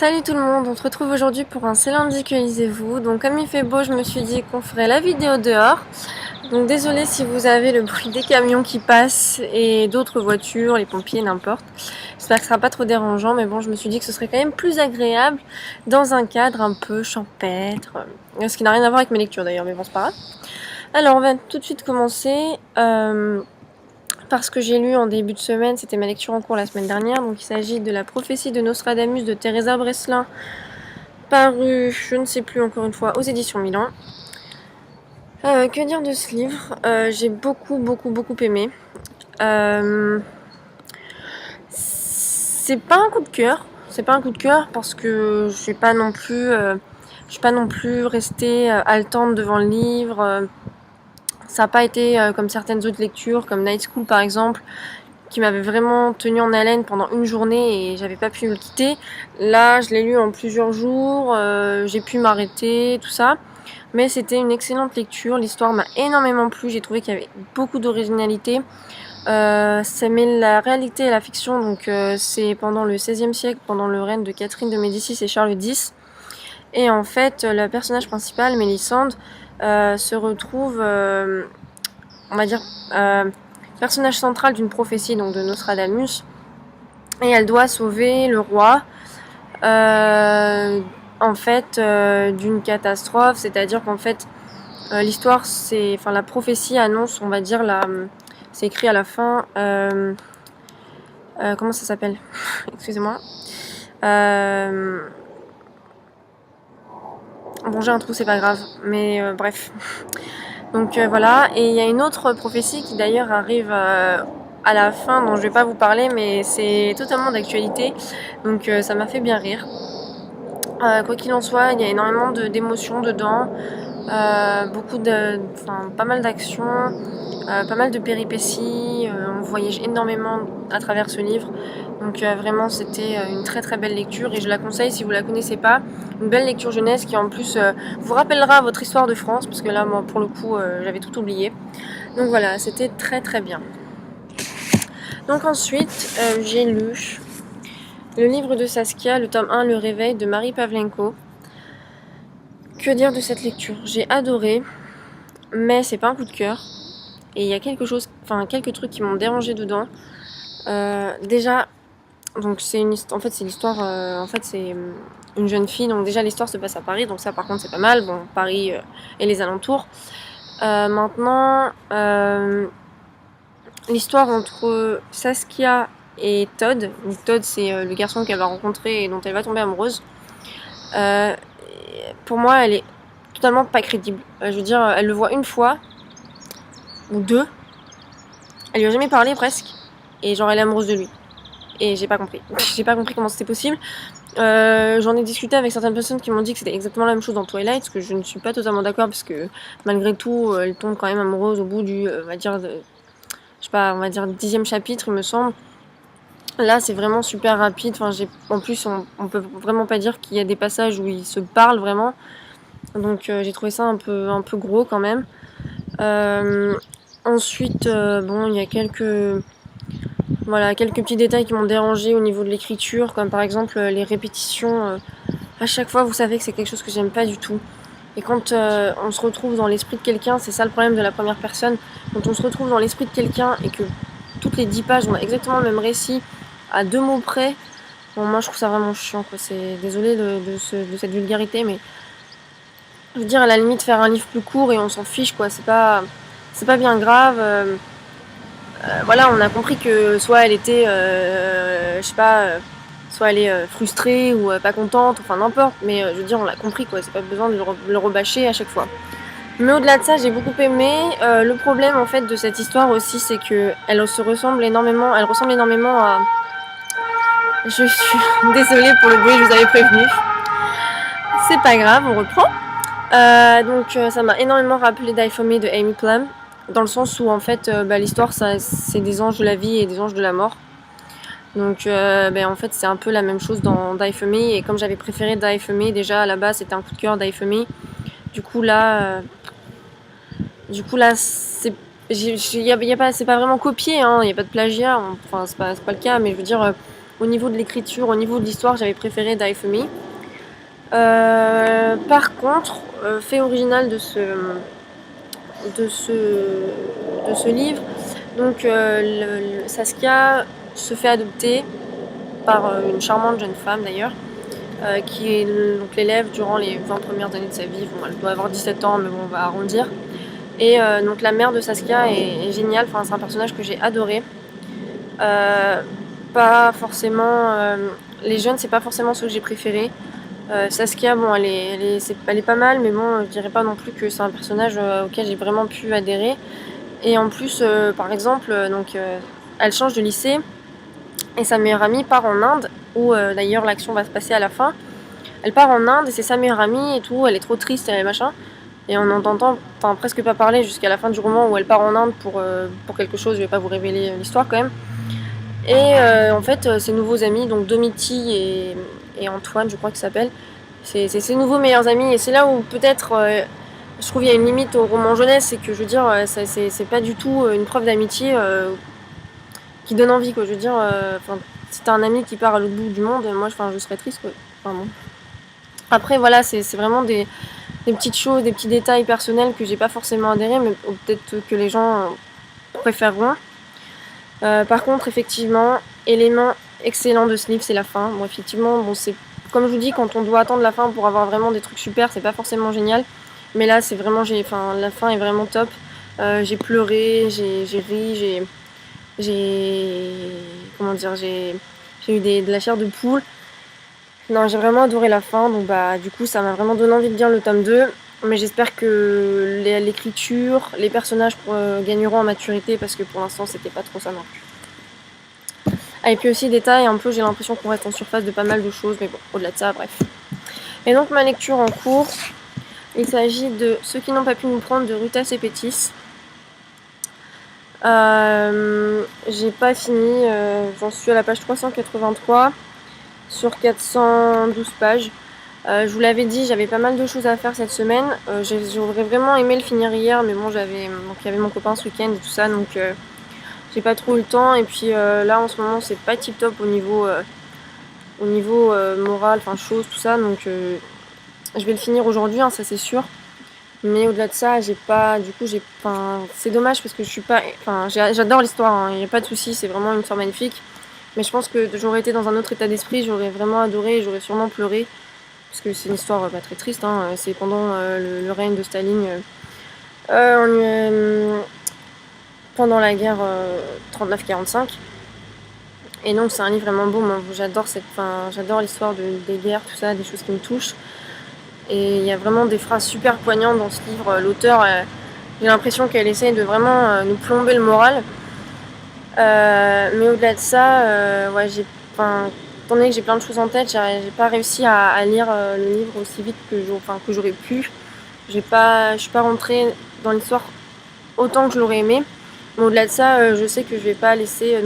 Salut tout le monde, on se retrouve aujourd'hui pour un C'est lundi que lisez-vous. Donc comme il fait beau, je me suis dit qu'on ferait la vidéo dehors. Donc désolée si vous avez le bruit des camions qui passent et d'autres voitures, les pompiers, n'importe. J'espère que ce sera pas trop dérangeant, mais bon, je me suis dit que ce serait quand même plus agréable dans un cadre un peu champêtre. Ce qui n'a rien à voir avec mes lectures d'ailleurs, mais bon, c'est pas grave. Alors on va tout de suite commencer. Parce que j'ai lu en début de semaine, c'était ma lecture en cours la semaine dernière, donc il s'agit de La prophétie de Nostradamus de Teresa Breslin, paru, je ne sais plus encore une fois, aux éditions Milan. Que dire de ce livre? J'ai beaucoup aimé. C'est pas un coup de cœur, parce que je suis pas non plus restée haletante devant le livre. Ça n'a pas été comme certaines autres lectures, comme Night School par exemple, qui m'avait vraiment tenu en haleine pendant une journée et j'avais pas pu le quitter. Là, je l'ai lu en plusieurs jours, j'ai pu m'arrêter, tout ça. Mais c'était une excellente lecture, l'histoire m'a énormément plu, j'ai trouvé qu'il y avait beaucoup d'originalité. Ça mêle la réalité et la fiction, donc c'est pendant le XVIe siècle, pendant le règne de Catherine de Médicis et Charles X. Et en fait, le personnage principal, Mélisande, se retrouve, on va dire, personnage central d'une prophétie, donc de Nostradamus, et elle doit sauver le roi, en fait, d'une catastrophe, c'est-à-dire qu'en fait, l'histoire, la prophétie annonce, on va dire, c'est écrit à la fin, comment ça s'appelle? Excusez-moi. Bon, j'ai un trou, c'est pas grave, mais bref. Donc voilà, et il y a une autre prophétie qui d'ailleurs arrive à la fin, dont je vais pas vous parler, mais c'est totalement d'actualité, donc ça m'a fait bien rire. Quoi qu'il en soit, il y a énormément d'émotions dedans, pas mal d'actions, pas mal de péripéties, on voyage énormément à travers ce livre, donc vraiment c'était une très belle lecture et je la conseille si vous la connaissez pas, une belle lecture jeunesse qui en plus vous rappellera votre histoire de France, parce que là moi pour le coup j'avais tout oublié, donc voilà, c'était très bien. Donc ensuite j'ai lu le livre de Saskia, le tome 1, Le Réveil de Marie Pavlenko. Que dire de cette lecture? J'ai adoré, mais c'est pas un coup de cœur. Et il y a quelques trucs qui m'ont dérangé dedans. Déjà, donc c'est l'histoire. C'est une jeune fille. Donc déjà l'histoire se passe à Paris. Donc ça par contre c'est pas mal. Bon, Paris et les alentours. Maintenant, l'histoire entre Saskia et Todd. Donc Todd c'est le garçon qu'elle va rencontrer et dont elle va tomber amoureuse. Pour moi, elle est totalement pas crédible. Je veux dire, elle le voit une fois ou deux. Elle lui a jamais parlé presque. Et genre, elle est amoureuse de lui. Et j'ai pas compris. J'ai pas compris comment c'était possible. J'en ai discuté avec certaines personnes qui m'ont dit que c'était exactement la même chose dans Twilight, ce que je ne suis pas totalement d'accord parce que malgré tout, elle tombe quand même amoureuse au bout du, on va dire 10e chapitre, il me semble. Là, c'est vraiment super rapide. En plus, on peut vraiment pas dire qu'il y a des passages où ils se parlent vraiment. Donc j'ai trouvé ça un peu gros quand même. Ensuite, il y a quelques petits détails qui m'ont dérangé au niveau de l'écriture, comme par exemple les répétitions. À chaque fois, vous savez que c'est quelque chose que j'aime pas du tout. Et quand on se retrouve dans l'esprit de quelqu'un, c'est ça le problème de la première personne. Quand on se retrouve dans l'esprit de quelqu'un et que toutes les 10 pages ont exactement le même récit, à 2 mots près, bon, moi je trouve ça vraiment chiant, quoi. Désolée de cette vulgarité, mais je veux dire, à la limite, faire un livre plus court et on s'en fiche, quoi. C'est pas bien grave. Voilà, on a compris que soit elle était, soit elle est frustrée ou pas contente, enfin n'importe. Mais je veux dire, on l'a compris, quoi. C'est pas besoin de le rebâcher à chaque fois. Mais au-delà de ça, j'ai beaucoup aimé. Le problème, en fait, de cette histoire aussi, c'est que elle ressemble énormément à... Je suis désolée pour le bruit, je vous avais prévenu. C'est pas grave, on reprend. Ça m'a énormément rappelé Die For Me de Amy Plum, dans le sens où en fait l'histoire c'est des anges de la vie et des anges de la mort. Donc en fait c'est un peu la même chose dans Die For Me, et comme j'avais préféré Die For Me déjà à la base, c'était un coup de cœur Die For Me. Du coup là c'est c'est pas vraiment copié, hein, y a pas de plagiat, c'est pas le cas, mais je veux dire au niveau de l'écriture, au niveau de l'histoire, j'avais préféré Die For Me. Par contre, fait original de ce livre, donc Saskia se fait adopter par une charmante jeune femme d'ailleurs, qui est donc l'élève durant les 20 premières années de sa vie. Bon, elle doit avoir 17 ans, mais bon, on va arrondir. Et donc la mère de Saskia est géniale, enfin, c'est un personnage que j'ai adoré. Pas forcément... les jeunes, c'est pas forcément ceux que j'ai préférés. Saskia, bon, elle est pas mal, mais bon, je dirais pas non plus que c'est un personnage auquel j'ai vraiment pu adhérer. Et en plus, par exemple, elle change de lycée, et sa meilleure amie part en Inde, où d'ailleurs l'action va se passer à la fin. Elle part en Inde, et c'est sa meilleure amie et tout, elle est trop triste et machin. Et on n'entend presque pas parler jusqu'à la fin du roman où elle part en Inde pour quelque chose, je vais pas vous révéler l'histoire quand même. Et en fait, ses nouveaux amis, donc Domiti et Antoine, je crois qu'il s'appelle, c'est ses nouveaux meilleurs amis. Et c'est là où peut-être, je trouve, il y a une limite au roman jeunesse, c'est que je veux dire, c'est pas du tout une preuve d'amitié qui donne envie, quoi. Je veux dire, si t'as un ami qui part à l'autre bout du monde, moi, je serais triste, quoi. Enfin, bon. Après, voilà, c'est vraiment des petites choses, des petits détails personnels que j'ai pas forcément adhéré, mais peut-être que les gens préféreront. Par contre, effectivement, élément excellent de ce livre, c'est la fin. Bon, effectivement, bon, c'est comme je vous dis, quand on doit attendre la fin pour avoir vraiment des trucs super, c'est pas forcément génial. Mais là, c'est vraiment, la fin est vraiment top. J'ai pleuré, j'ai ri, comment dire, j'ai eu de la chair de poule. Non, j'ai vraiment adoré la fin, donc bah du coup, ça m'a vraiment donné envie de lire le tome 2. Mais j'espère que l'écriture, les personnages gagneront en maturité, parce que pour l'instant, c'était pas trop ça non plus. Ah, et puis aussi détail, un peu j'ai l'impression qu'on reste en surface de pas mal de choses, mais bon, au-delà de ça, bref. Et donc ma lecture en cours, il s'agit de Ceux qui n'ont pas pu nous prendre de Ruta Sepetys. J'ai pas fini, j'en suis à la page 383 sur 412 pages. Je vous l'avais dit, j'avais pas mal de choses à faire cette semaine. J'aurais vraiment aimé le finir hier, mais bon, il y avait mon copain ce week-end et tout ça, donc j'ai pas trop eu le temps. Et puis là, en ce moment, c'est pas tip top au niveau moral, enfin choses, tout ça. Donc je vais le finir aujourd'hui, hein, ça c'est sûr. Mais au-delà de ça, c'est dommage parce que j'adore l'histoire, il n'y a pas de souci, c'est vraiment une histoire magnifique. Mais je pense que j'aurais été dans un autre état d'esprit, j'aurais vraiment adoré et j'aurais sûrement pleuré. Parce que c'est une histoire très triste, hein. C'est pendant le règne de Staline, pendant la guerre 39-45. Et donc c'est un livre vraiment beau, moi j'adore l'histoire des guerres, tout ça, des choses qui me touchent. Et il y a vraiment des phrases super poignantes dans ce livre. L'auteur, j'ai l'impression qu'elle essaye de vraiment nous plomber le moral. Mais au-delà de ça, étant donné que j'ai plein de choses en tête, j'ai pas réussi à lire le livre aussi vite que j'aurais pu. Je suis pas rentrée dans l'histoire autant que je l'aurais aimé. Mais au-delà de ça, je sais que je vais pas laisser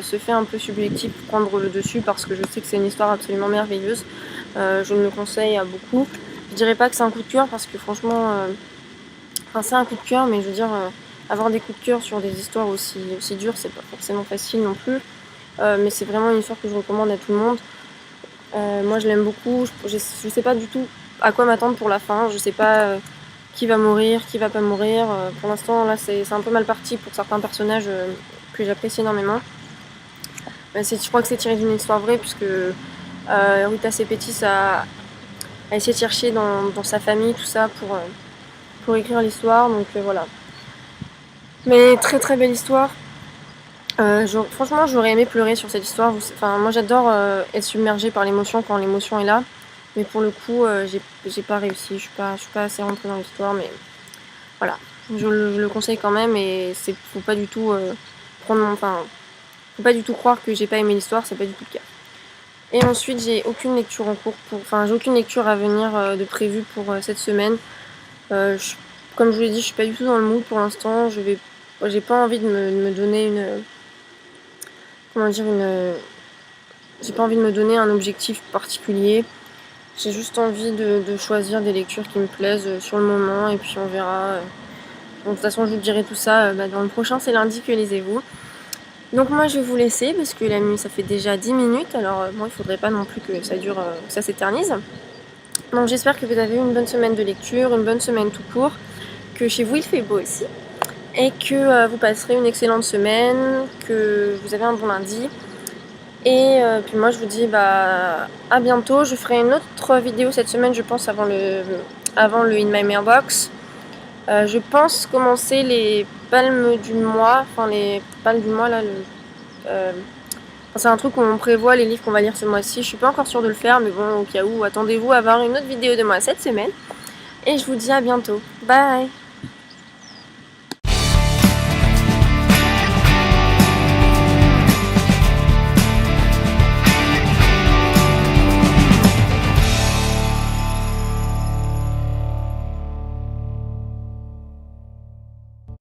ce fait un peu subjectif prendre le dessus, parce que je sais que c'est une histoire absolument merveilleuse. Je le conseille à beaucoup. Je dirais pas que c'est un coup de cœur, parce que franchement, c'est un coup de cœur, mais je veux dire, avoir des coups de cœur sur des histoires aussi dures, c'est pas forcément facile non plus. Mais c'est vraiment une histoire que je recommande à tout le monde. Moi je l'aime beaucoup, je sais pas du tout à quoi m'attendre pour la fin, je sais pas qui va mourir, qui va pas mourir. Pour l'instant là c'est un peu mal parti pour certains personnages que j'apprécie énormément. Je crois que c'est tiré d'une histoire vraie, puisque Ruta Sepetys a essayé de chercher dans sa famille tout ça pour écrire l'histoire, donc voilà. Mais très très belle histoire. Franchement, j'aurais aimé pleurer sur cette histoire. Moi, j'adore être submergée par l'émotion quand l'émotion est là. Mais pour le coup, j'ai pas réussi. Je suis pas assez rentrée dans l'histoire. Mais voilà, je le conseille quand même. Et faut pas du tout faut pas du tout croire que j'ai pas aimé l'histoire. C'est pas du tout le cas. Et ensuite, j'ai aucune lecture en cours. J'ai aucune lecture à venir de prévue pour cette semaine. Comme je vous l'ai dit, je suis pas du tout dans le mood pour l'instant. J'ai pas envie de me donner j'ai pas envie de me donner un objectif particulier. J'ai juste envie de choisir des lectures qui me plaisent sur le moment, et puis on verra. De toute façon, je vous dirai tout ça dans le prochain C'est lundi que lisez-vous. Donc moi je vais vous laisser parce que la nuit ça fait déjà 10 minutes, alors bon il faudrait pas non plus que ça dure, que ça s'éternise. Donc j'espère que vous avez eu une bonne semaine de lecture, une bonne semaine tout court, que chez vous il fait beau aussi, et que vous passerez une excellente semaine, que vous avez un bon lundi. Et puis moi je vous dis à bientôt. Je ferai une autre vidéo cette semaine je pense avant le In My Mailbox. Je pense commencer les palmes du mois, enfin les palmes du mois là, c'est un truc où on prévoit les livres qu'on va lire ce mois-ci. Je suis pas encore sûre de le faire, mais bon, au cas où, attendez-vous à avoir une autre vidéo de moi cette semaine. Et je vous dis à bientôt. Bye!